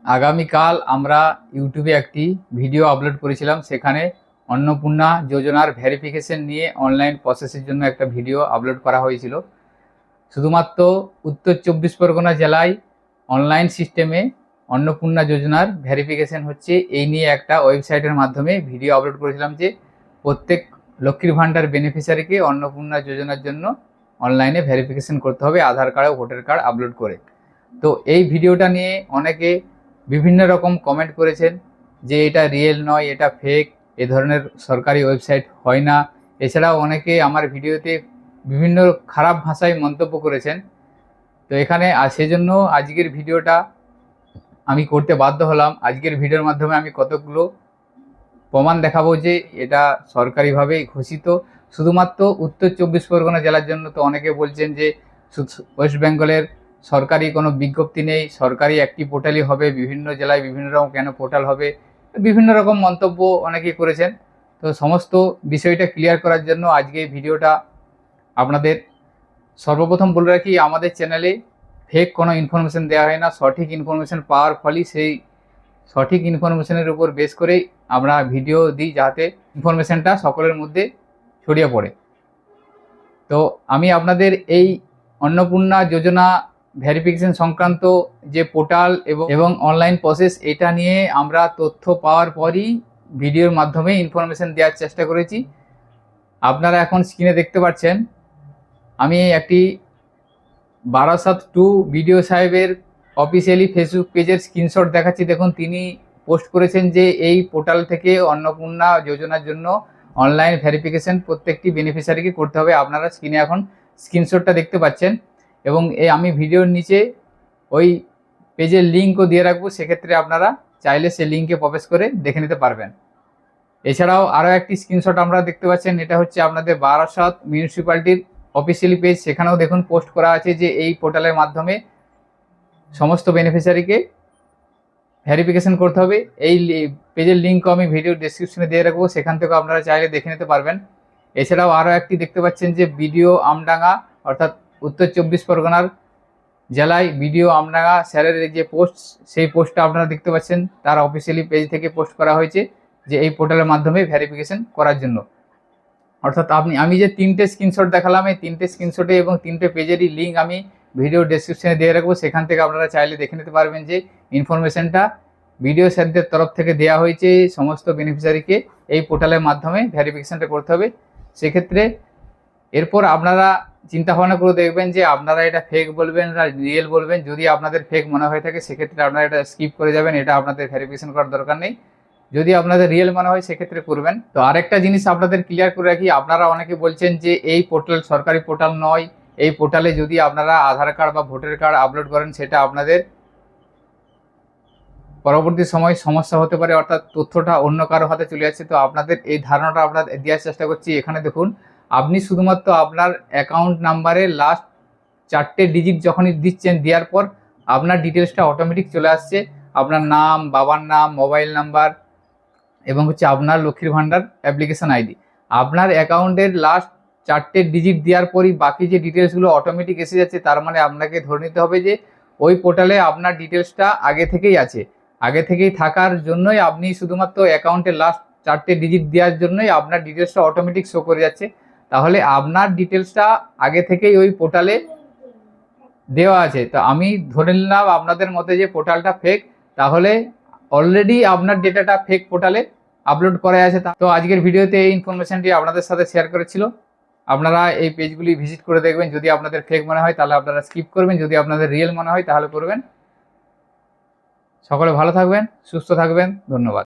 আগামীকাল আমরা ইউটিউবে একটি ভিডিও আপলোড করেছিলাম। সেখানে অন্নপূর্ণা যোজনার ভেরিফিকেশন নিয়ে অনলাইন প্রসেসের জন্য একটা ভিডিও আপলোড করা হয়েছিল। শুধুমাত্র উত্তর 24 পরগনা জেলায় অনলাইন সিস্টেমে অন্নপূর্ণা যোজনার ভেরিফিকেশন হচ্ছে, এই নিয়ে একটা ওয়েবসাইটের মাধ্যমে ভিডিও আপলোড করেছিলাম যে প্রত্যেক লক্ষ্মীর ভাণ্ডার বেনিফিশিয়ারিকে অন্নপূর্ণা যোজনার জন্য অনলাইনে ভেরিফিকেশন করতে হবে আধার কার্ড ও ভোটার কার্ড আপলোড করে। তো এই ভিডিওটা নিয়ে অনেকে বিভিন্ন রকম কমেন্ট করেছেন যে এটা রিয়েল নয়, এটা ফেক, এ ধরনের সরকারি ওয়েবসাইট হয় না। এছাড়াও অনেকে আমার ভিডিওতে বিভিন্ন খারাপ ভাষায় মন্তব্য করেছেন। তো এখানে সেজন্য আজকের ভিডিওটা আমি করতে বাধ্য হলাম। আজকের ভিডিওর মাধ্যমে আমি কতগুলো প্রমাণ দেখাবো যে এটা সরকারিভাবে ঘোষিত শুধুমাত্র উত্তর 24 পরগনা জেলার জন্য। তো অনেকে বলছেন যে ওয়েস্ট বেঙ্গলের সরকারি কোনো বিজ্ঞপ্তি নেই, সরকারি একটি পোর্টালই হবে, বিভিন্ন জেলায় বিভিন্ন রকম কেন পোর্টাল হবে, বিভিন্ন রকম মন্তব্য অনেকেই করেছেন। তো সমস্ত বিষয়টা ক্লিয়ার করার জন্য আজকে এই ভিডিওটা আপনাদের। সর্বপ্রথম বলে রাখি, আমাদের চ্যানেলে ফেক কোনো ইনফরমেশন দেওয়া হয় না। সঠিক ইনফরমেশন পাওয়ার ফলেই সেই সঠিক ইনফরমেশনের উপর বেস করেই আমরা ভিডিও দিই, যাতে ইনফরমেশনটা সকলের মধ্যে ছড়িয়ে পড়ে। তো আমি আপনাদের এই অন্নপূর্ণা যোজনা ভেরিফিকেশন সংক্রান্ত যে পোর্টাল এবং অনলাইন প্রসেস, এটা নিয়ে আমরা তথ্য পাওয়ার পরই ভিডিওর মাধ্যমে ইনফরমেশন দেওয়ার চেষ্টা করেছি। আপনারা এখন স্ক্রিনে দেখতে পাচ্ছেন আমি একটি বারাসাত টু বিডিও সাহেবের অফিসিয়ালি ফেসবুক পেজের স্ক্রিনশট দেখাচ্ছি। দেখুন, তিনি পোস্ট করেছেন যে এই পোর্টাল থেকে অন্নপূর্ণা যোজনার জন্য অনলাইন ভেরিফিকেশন প্রত্যেকটি বেনিফিশিয়ারিকে করতে হবে। আপনারা স্ক্রিনে এখন স্ক্রিনশটটা দেখতে পাচ্ছেন এবং আমি ভিডিওর নিচে ওই পেজের লিঙ্কও দিয়ে রাখবো, সেক্ষেত্রে আপনারা চাইলে সেই লিঙ্কে প্রবেশ করে দেখে নিতে পারবেন। এছাড়াও আরও একটি স্ক্রিনশট আমরা দেখতে পাচ্ছেন, এটা হচ্ছে আপনাদের বারাসাত মিউনিসিপ্যালিটির অফিসিয়ালি পেজ। সেখানেও দেখুন পোস্ট করা আছে যে এই পোর্টালের মাধ্যমে সমস্ত বেনিফিশিয়ারিকে ভেরিফিকেশন করতে হবে। এই পেজের লিঙ্কও আমি ভিডিও ডেসক্রিপশনে দিয়ে রাখবো, সেখান থেকেও আপনারা চাইলে দেখে নিতে পারবেন। এছাড়াও আরও একটি দেখতে পাচ্ছেন যে বিডিও আমডাঙ্গা, অর্থাৎ উত্তর 24 পরগনার জেলায় বিডিও আমডাঙ্গা স্যারের যে পোস্ট, সেই পোস্টটা আপনারা দেখতে পাচ্ছেন তার অফিসিয়ালি পেজ থেকে পোস্ট করা হয়েছে যে এই পোর্টালের মাধ্যমে ভেরিফিকেশন করার জন্য। অর্থাৎ আমি যে তিনটে স্ক্রিনশট দেখালাম, এই তিনটে স্ক্রিনশটে এবং তিনটে পেজেরই লিঙ্ক আমি ভিডিও ডেসক্রিপশনে দিয়ে রাখবো, সেখান থেকে আপনারা চাইলে দেখে নিতে পারবেন যে ইনফরমেশনটা ভিডিও স্যারদের তরফ থেকে দেওয়া হয়েছে সমস্ত বেনিফিশিয়ারিকে এই পোর্টালের মাধ্যমে ভেরিফিকেশনটা করতে হবে। সেক্ষেত্রে এরপর আপনারা চিন্তা ভাবনা করে দেখবেন যে আপনারা এটা ফেক বলবেন না রিয়েল বলবেন। যদি আপনাদের ফেক মনে হয়ে থাকে সেক্ষেত্রে আপনারা এটা স্কিপ করে যাবেন, এটা আপনাদের ভেরিফিকেশন করার দরকার নেই। যদি আপনাদের রিয়েল মনে হয় সেক্ষেত্রে করবেন। তো আরেকটা জিনিস আপনাদের ক্লিয়ার করে রাখি, আপনারা অনেকে বলছেন যে এই পোর্টাল সরকারি পোর্টাল নয়, এই পোর্টালে যদি আপনারা আধার কার্ড বা ভোটার কার্ড আপলোড করেন সেটা আপনাদের পরবর্তী সময় সমস্যা হতে পারে, অর্থাৎ তথ্যটা অন্য কারো হাতে চলে যাচ্ছে। তো আপনাদের এই ধারণাটা আপনাদের দেওয়ার চেষ্টা করছি। এখানে দেখুন, আপনি শুধুমাত্র আপনার অ্যাকাউন্ট নাম্বারে লাস্ট 4টে ডিজিট যখনই দিচ্ছেন, দেওয়ার পর আপনার ডিটেলসটা অটোমেটিক চলে আসছে। আপনার নাম, বাবার নাম, মোবাইল নাম্বার এবং হচ্ছে আপনার লক্ষ্মীর ভাণ্ডার অ্যাপ্লিকেশন আইডি। আপনার অ্যাকাউন্টের লাস্ট 4টে ডিজিট দেওয়ার পরই বাকি যে ডিটেলসগুলো অটোমেটিক এসে যাচ্ছে। তার মানে আপনাকে ধরে নিতে হবে যে ওই পোর্টালে আপনার ডিটেলসটা আগে থেকেই আছে। আগে থেকেই থাকার জন্যই আপনি শুধুমাত্র অ্যাকাউন্টের লাস্ট 4টে ডিজিট দেওয়ার জন্যই আপনার ডিটেলসটা অটোমেটিক শো করে যাচ্ছে। তাহলে আপনার ডিটেলসটা আগে থেকেই ওই পোর্টালে দেওয়া আছে। তো আমি ধরে নিলাম আপনাদের মতে যে পোর্টালটা ফেক, তাহলে অলরেডি আপনার ডেটাটা ফেক পোর্টালে আপলোড করা আছে। তো আজকের ভিডিওতে এই ইনফরমেশনটি আপনাদের সাথে শেয়ার করেছিল। আপনারা এই পেজগুলি ভিজিট করে দেখবেন। যদি আপনাদের ফেক মনে হয় তাহলে আপনারা স্কিপ করবেন, যদি আপনাদের রিয়েল মনে হয় তাহলে করবেন। সকলে ভালো থাকবেন, সুস্থ থাকবেন, ধন্যবাদ।